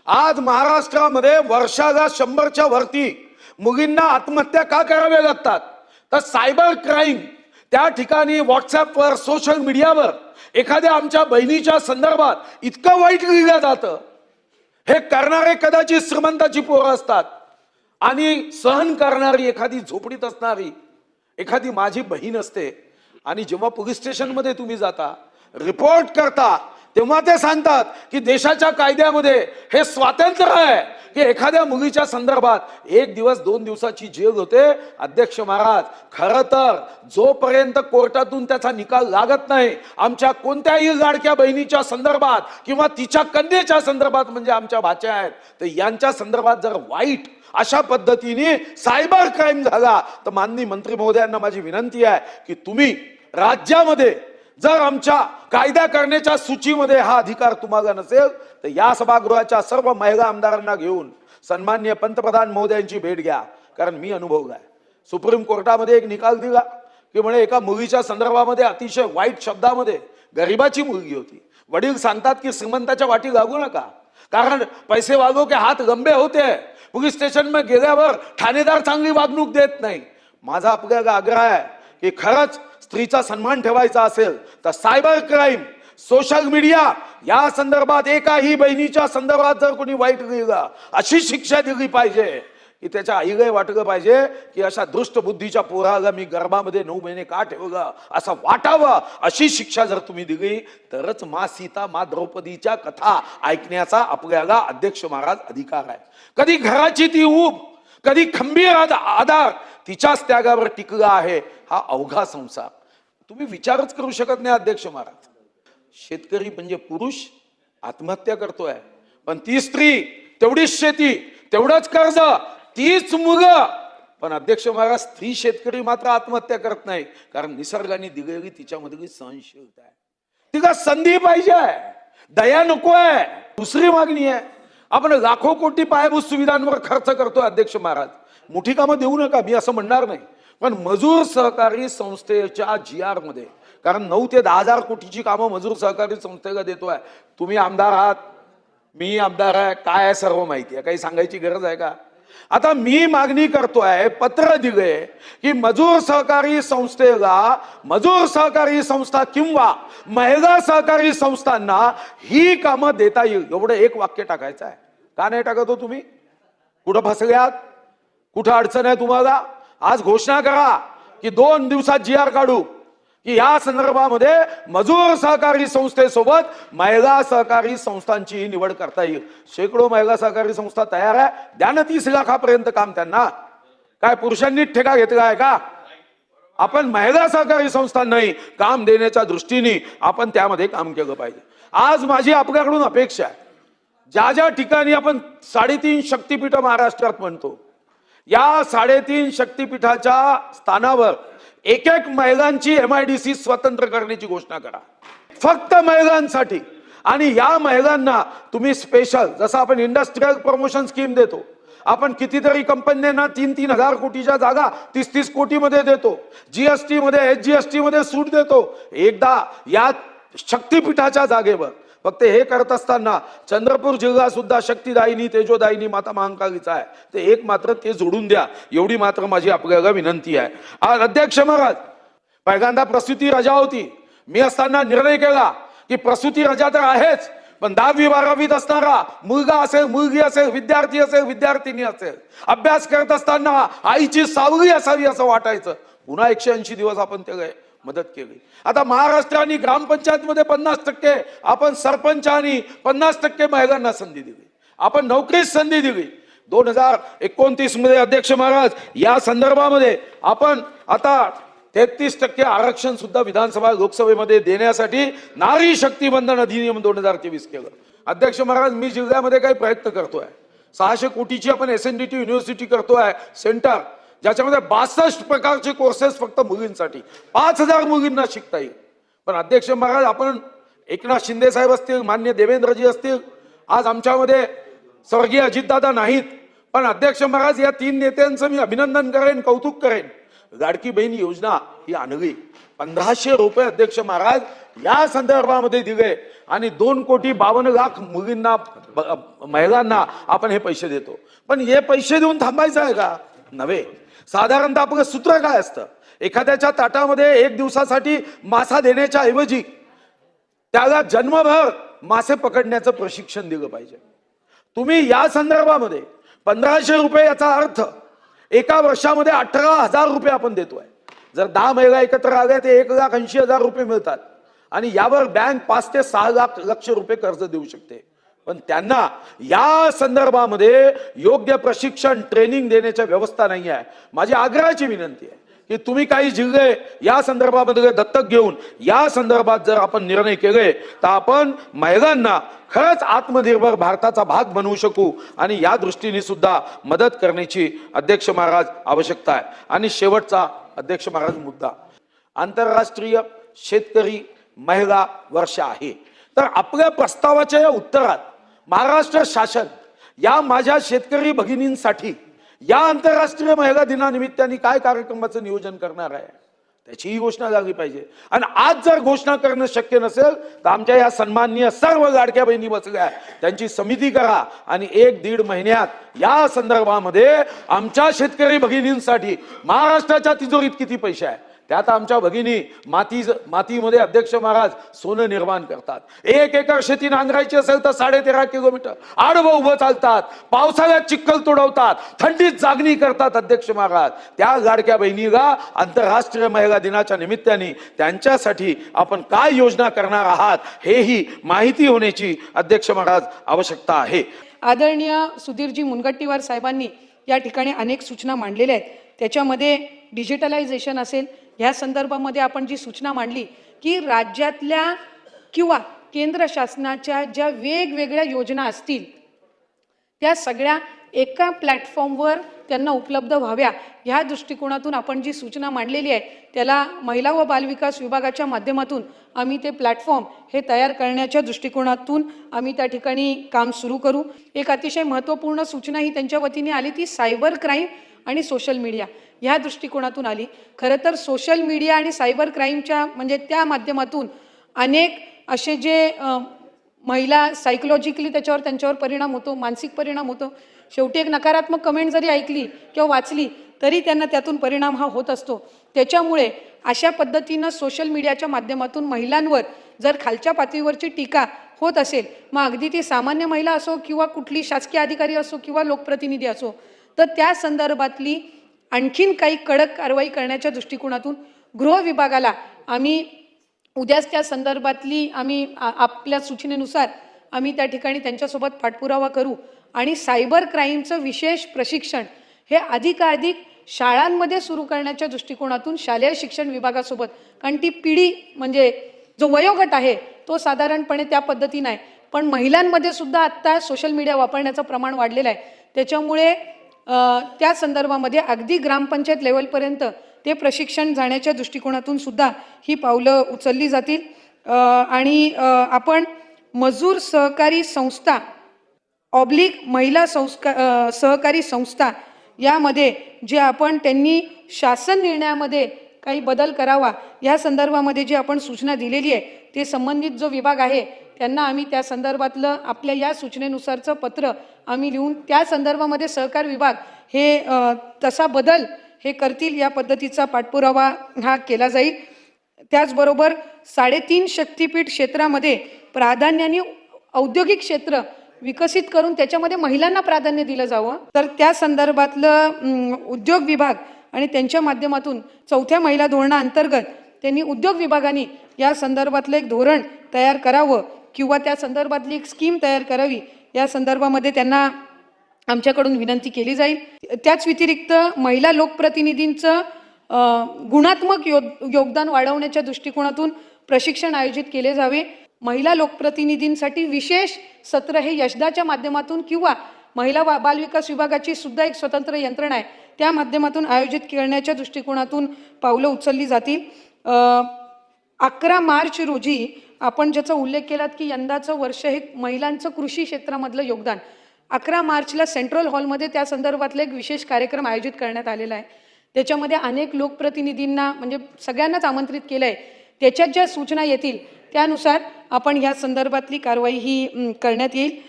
आज महाराष्ट्रामध्ये वर्षाला 100च्या वरती मुलींना आत्महत्या का कराव्या लागतात? तर सायबर क्राईम त्या ठिकाणी व्हॉट्सअपवर सोशल मीडियावर एखाद्या आमच्या बहिणीच्या संदर्भात इतकं वाईट लिहिलं जातं. हे करणारे कदाचित श्रीमंताची पोरं असतात आणि सहन करणारी एखादी झोपडीत असणारी एखादी माझी बहीण असते. आणि जेव्हा पोलीस स्टेशनमध्ये तुम्ही जाता रिपोर्ट करता तेव्हा ते सांगतात की देशाच्या कायद्यामध्ये हे स्वातंत्र्य आहे की एखाद्या मुलीच्या संदर्भात 1 दिवस 2 दिवसाची जेल होते. अध्यक्ष महाराज, खरं तर जोपर्यंत कोर्टातून त्याचा निकाल लागत नाही आमच्या कोणत्याही लाडक्या बहिणीच्या संदर्भात किंवा तिच्या कन्येच्या संदर्भात, म्हणजे आमच्या भाच्या आहेत, तर यांच्या संदर्भात जर वाईट अशा पद्धतीने सायबर क्राईम झाला तर माननीय मंत्री महोदयांना माझी विनंती आहे की तुम्ही राज्यामध्ये जर आमच्या कायदा करण्याच्या सूचीमध्ये हा अधिकार तुम्हाला नसेल तर या सभागृहाच्या सर्व महिला आमदारांना घेऊन सन्माननीय पंतप्रधान महोदयांची भेट घ्या. कारण मी अनुभवलाय. सुप्रीम कोर्टामध्ये एक निकाल दिला की म्हणे एका मुलीच्या संदर्भामध्ये अतिशय वाईट शब्दामध्ये, गरिबाची मुलगी होती, वडील सांगतात की श्रीमंताच्या वाटी लागू नका कारण पैसे वागो के हात लंबे होते. पोलीस स्टेशन में गेल्यावर ठाणेदार चांगली वागणूक देत नाही. माझा आपल्याला आग्रह आहे की खरंच स्त्रीचा सन्मान ठेवायचा असेल तर सायबर क्राईम, सोशल मीडिया या संदर्भात एकाही बहिणीच्या संदर्भात जर कोणी वाईट लिहिलं अशी शिक्षा दिली पाहिजे की त्याच्या आईला वाटलं पाहिजे की अशा दुष्ट बुद्धीच्या पोराला मी गर्भामध्ये 9 महिने का ठेवलं असं वाटावं. अशी शिक्षा जर तुम्ही दिली तरच मा सीता मा द्रौपदीच्या कथा ऐकण्याचा आपल्याला अध्यक्ष महाराज अधिकार आहे. कधी घराची ती ऊब, कधी खंबीर आधार तिच्याच त्यागावर टिकला आहे हा अवघा संसार. तुम्ही विचारच करू शकत नाही अध्यक्ष महाराज. शेतकरी म्हणजे पुरुष आत्महत्या करतोय, पण ती स्त्री, तेवढीच शेती, तेवढंच कर्ज, तीच मुलं, पण अध्यक्ष महाराज स्त्री शेतकरी मात्र आत्महत्या करत नाही कारण निसर्गाने दिलेली तिच्यामधली सहनशीलता आहे. तिला संधी पाहिजे, दया नको आहे. दुसरी मागणी आहे, आपण लाखो कोटी पायाभूत सुविधांवर खर्च करतोय अध्यक्ष महाराज. मोठी कामं देऊ नका मी असं म्हणणार नाही, पण मजूर सहकारी संस्थेच्या GR मध्ये, कारण 9 ते 10 हजार कोटीची कामं मजूर सहकारी संस्थेला देतोय. तुम्ही आमदार आहात, मी आमदार आहे, काय आहे सर्व माहिती आहे, काही सांगायची गरज आहे का? आता मी मागणी करतोय, पत्र दिले की मजूर सहकारी संस्थेला, मजूर सहकारी संस्था किंवा महिला सहकारी संस्थांना ही कामं देता येईल एवढं एक वाक्य टाकायचं आहे. का नाही टाकत हो तुम्ही? कुठं फसल्यात? कुठं अडचण आहे तुम्हाला? आज घोषणा करा की 2 दिवसात GR काढू की या संदर्भामध्ये मजूर सहकारी संस्थेसोबत महिला सहकारी संस्थांची निवड करता येईल. शेकडो महिला सहकारी संस्था तयार आहे, द्या ना 30 लाखापर्यंत काम त्यांना. काय पुरुषांनी ठेका घेतला आहे का? आपण महिला सहकारी संस्थांनाही काम देण्याच्या दृष्टीने आपण त्यामध्ये काम केलं पाहिजे. आज माझी आपल्याकडून अपेक्षा आहे, ज्या ज्या ठिकाणी आपण 3.5 शक्तीपीठ महाराष्ट्रात म्हणतो, या 3.5 शक्तीपीठाच्या स्थानावर एक महिलांची MIDC स्वतंत्र करण्याची घोषणा करा, फक्त महिलांसाठी. आणि या महिलांना तुम्ही स्पेशल, जसं आपण इंडस्ट्रियल प्रमोशन स्कीम देतो, आपण कितीतरी कंपन्यांना 3-3 हजार कोटीच्या जागा 30-30 कोटीमध्ये देतो, GST मध्ये SGST मध्ये सूट देतो. एकदा या शक्तीपीठाच्या जागेवर फक्त हे करत असताना चंद्रपूर जिल्हा सुद्धा शक्तिदायिनी तेजोदायिनी माता महाकालीचा आहे, ते एक मात्र ते जोडून द्या, एवढी मात्र माझी आपल्याला विनंती आहे. आज अध्यक्ष महाराज, पहिल्यांदा प्रसूती रजा होती. मी असताना निर्णय केला की प्रसूती रजा तर आहेच, पण 10वी-12वीत असणारा मुलगा असेल, मुलगी असेल, विद्यार्थी असेल, विद्यार्थिनी असेल, अभ्यास करत असताना आईची सावली असावी असं वाटायचं. पुन्हा 180 दिवस आपण त्याला मदत केली. आता महाराष्ट्राने ग्रामपंचायत मध्ये 50% आपण सरपंच आणि 50% महिलांना संधी दिली, आपण नोकरीत संधी दिली. 2029 मध्ये अध्यक्ष महाराज या संदर्भामध्ये आपण आता 33% आरक्षण सुद्धा विधानसभा लोकसभेमध्ये देण्यासाठी नारी शक्ती बंधन अधिनियम 2023 केलं. अध्यक्ष महाराज, मी जिल्ह्यामध्ये काही प्रयत्न करतोय. 600 कोटीची आपण SNDT युनिव्हर्सिटी करतोय सेंटर, ज्याच्यामध्ये 62 प्रकारचे कोर्सेस फक्त मुलींसाठी, 5000 मुलींना शिकता येईल. पण अध्यक्ष महाराज, आपण एकनाथ शिंदे साहेब असतील, मान्य देवेंद्रजी असतील, आज आमच्यामध्ये स्वर्गीय अजितदादा नाहीत, पण अध्यक्ष महाराज या 3 नेत्यांचं मी अभिनंदन करेन, कौतुक करेन. लाडकी बहीण योजना ही आणली, 1500 रुपये अध्यक्ष महाराज या संदर्भामध्ये दिले आणि 2,52,00,000 मुलींना महिलांना आपण हे पैसे देतो. पण हे पैसे देऊन थांबायचं आहे का? नव्हे. साधारणतः आपलं सूत्र काय असतं? एखाद्याच्या ताटामध्ये एक दिवसासाठी मासा देण्याच्या ऐवजी त्याला जन्मभर मासे पकडण्याचं प्रशिक्षण दिलं पाहिजे. तुम्ही या संदर्भामध्ये 1500 रुपये, याचा अर्थ एका वर्षामध्ये 18,000 रुपये आपण देतोय. जर 10 महिला एकत्र आल्या ते 1,80,000 रुपये मिळतात आणि यावर बँक 5 ते 6 लक्ष रुपये कर्ज देऊ शकते. पण त्यांना या संदर्भामध्ये योग्य प्रशिक्षण ट्रेनिंग देण्याची व्यवस्था नाही आहे. माझी आग्रहाची विनंती आहे की तुम्ही काही जिल्हे या संदर्भामध्ये दत्तक घेऊन या संदर्भात जर आपण निर्णय केले तर आपण महिलांना खरंच आत्मनिर्भर भारताचा भाग बनवू शकू आणि या दृष्टीने सुद्धा मदत करण्याची अध्यक्ष महाराज आवश्यकता आहे. आणि शेवटचा अध्यक्ष महाराज मुद्दा, आंतरराष्ट्रीय शेतकरी महिला वर्ष आहे. तर आपल्या प्रस्तावाच्या या उत्तरात महाराष्ट्र शासन या माझ्या शेतकरी भगिनींसाठी या आंतरराष्ट्रीय महिला दिनानिमित्ताने काय कार्यक्रमाचं नियोजन करणार आहे त्याचीही घोषणा झाली पाहिजे. आणि आज जर घोषणा करणं शक्य नसेल तर आमच्या या सन्माननीय सर्व लाडक्या बहिणी बसल्या त्यांची समिती करा आणि 1-1.5 महिन्यात या संदर्भामध्ये आमच्या शेतकरी भगिनींसाठी महाराष्ट्राच्या तिजोरीत किती पैसे आहे त्यात आमच्या भगिनी मातीमध्ये अध्यक्ष महाराज सोनं निर्माण करतात. 1 एकर शेती नांगरायची असेल तर 13.5 किलोमीटर आडवं उभं चालतात, पावसाळ्यात चिखल तोडवतात, थंडीत जागणी करतात अध्यक्ष महाराज. त्या लाडक्या बहिणीला आंतरराष्ट्रीय महिला दिनाच्या निमित्ताने त्यांच्यासाठी आपण काय योजना करणार आहात हेही माहिती होण्याची अध्यक्ष महाराज आवश्यकता आहे. आदरणीय सुधीरजी मुनगंटीवार साहेबांनी या ठिकाणी अनेक सूचना मांडलेल्या आहेत. त्याच्यामध्ये डिजिटलायझेशन असेल, या संदर्भामध्ये आपण जी सूचना मांडली की राज्यातल्या किंवा केंद्र शासनाच्या ज्या वेगवेगळ्या योजना असतील त्या सगळ्या एका प्लॅटफॉर्मवर त्यांना उपलब्ध व्हाव्या, ह्या दृष्टिकोनातून आपण जी सूचना मांडलेली आहे त्याला महिला व बालविकास विभागाच्या माध्यमातून आम्ही ते प्लॅटफॉर्म हे तयार करण्याच्या दृष्टिकोनातून आम्ही त्या ठिकाणी काम सुरू करू. एक अतिशय महत्त्वपूर्ण सूचना ही त्यांच्या वतीने आली ती सायबर क्राईम आणि सोशल मीडिया ह्या दृष्टिकोनातून आली. खरं तर सोशल मीडिया आणि सायबर क्राईमच्या म्हणजे त्या माध्यमातून अनेक असे जे महिला सायकोलॉजिकली त्यांच्यावर परिणाम होतो, मानसिक परिणाम होतो. शेवटी एक नकारात्मक कमेंट जरी ऐकली किंवा वाचली तरी त्यांना त्यातून परिणाम हा होत असतो. त्याच्यामुळे अशा पद्धतीनं सोशल मीडियाच्या माध्यमातून महिलांवर जर खालच्या पातळीवरची टीका होत असेल, मग अगदी ती सामान्य महिला असो किंवा कुठली शासकीय अधिकारी असो किंवा लोकप्रतिनिधी असो, तर त्या संदर्भातली आणखीन काही कडक कारवाई करण्याच्या दृष्टिकोनातून गृह विभागाला आम्ही उद्याच त्या संदर्भातली आम्ही आपल्या सूचनेनुसार आम्ही त्या ठिकाणी त्यांच्यासोबत पाठपुरावा करू आणि सायबर क्राईमचं विशेष प्रशिक्षण हे अधिकाधिक शाळांमध्ये सुरू करण्याच्या दृष्टिकोनातून शालेय शिक्षण विभागासोबत, कारण ती पिढी म्हणजे जो वयोगट आहे तो साधारणपणे त्या पद्धतीने आहे, पण महिलांमध्ये सुद्धा आत्ता सोशल मीडिया वापरण्याचं प्रमाण वाढलेलं आहे. त्याच्यामुळे त्या संदर्भामध्ये अगदी ग्रामपंचायत लेवलपर्यंत ते प्रशिक्षण जाण्याच्या दृष्टिकोनातून सुद्धा ही पावलं उचलली जातील. आणि आपण मजूर सहकारी संस्था महिला सहकारी संस्था यामध्ये जे आपण त्यांनी शासन निर्णयामध्ये काही बदल करावा या संदर्भामध्ये जी आपण सूचना दिलेली आहे ते संबंधित जो विभाग आहे त्यांना आम्ही त्या संदर्भातलं आपल्या या सूचनेनुसारचं पत्र आम्ही लिहून त्या संदर्भामध्ये सहकार विभाग हे तसा बदल हे करतील या पद्धतीचा पाठपुरावा हा केला जाईल. त्याचबरोबर 3.5 शक्तीपीठ क्षेत्रामध्ये प्राधान्याने औद्योगिक क्षेत्र विकसित करून त्याच्यामध्ये महिलांना प्राधान्य दिलं जावं, तर त्या संदर्भातलं उद्योग विभाग आणि त्यांच्या माध्यमातून 4थ्या महिला धोरणाअंतर्गत त्यांनी उद्योग विभागाने या संदर्भातलं एक धोरण तयार करावं किंवा त्या संदर्भातली एक स्कीम तयार करावी या संदर्भामध्ये त्यांना आमच्याकडून विनंती केली जाईल. त्याच व्यतिरिक्त महिला लोकप्रतिनिधींचं गुणात्मक योगदान वाढवण्याच्या दृष्टिकोनातून प्रशिक्षण आयोजित केले जावे. महिला लोकप्रतिनिधींसाठी विशेष सत्र हे यशदाच्या माध्यमातून किंवा महिला बालविकास विभागाची सुद्धा एक स्वतंत्र यंत्रणा आहे त्या माध्यमातून आयोजित करण्याच्या दृष्टिकोनातून पावलं उचलली जातील. 11 मार्च रोजी आपण ज्याचा उल्लेख केलात की यंदाचं वर्ष हे महिलांचं कृषी क्षेत्रामधलं योगदान, 11 मार्चला सेंट्रल हॉलमध्ये त्या संदर्भातला एक विशेष कार्यक्रम आयोजित करण्यात आलेला आहे. त्याच्यामध्ये अनेक लोकप्रतिनिधींना म्हणजे सगळ्यांनाच आमंत्रित केलं आहे. त्याच्यात ज्या सूचना येतील त्यानुसार आपण ह्या संदर्भातली कारवाई ही करण्यात येईल.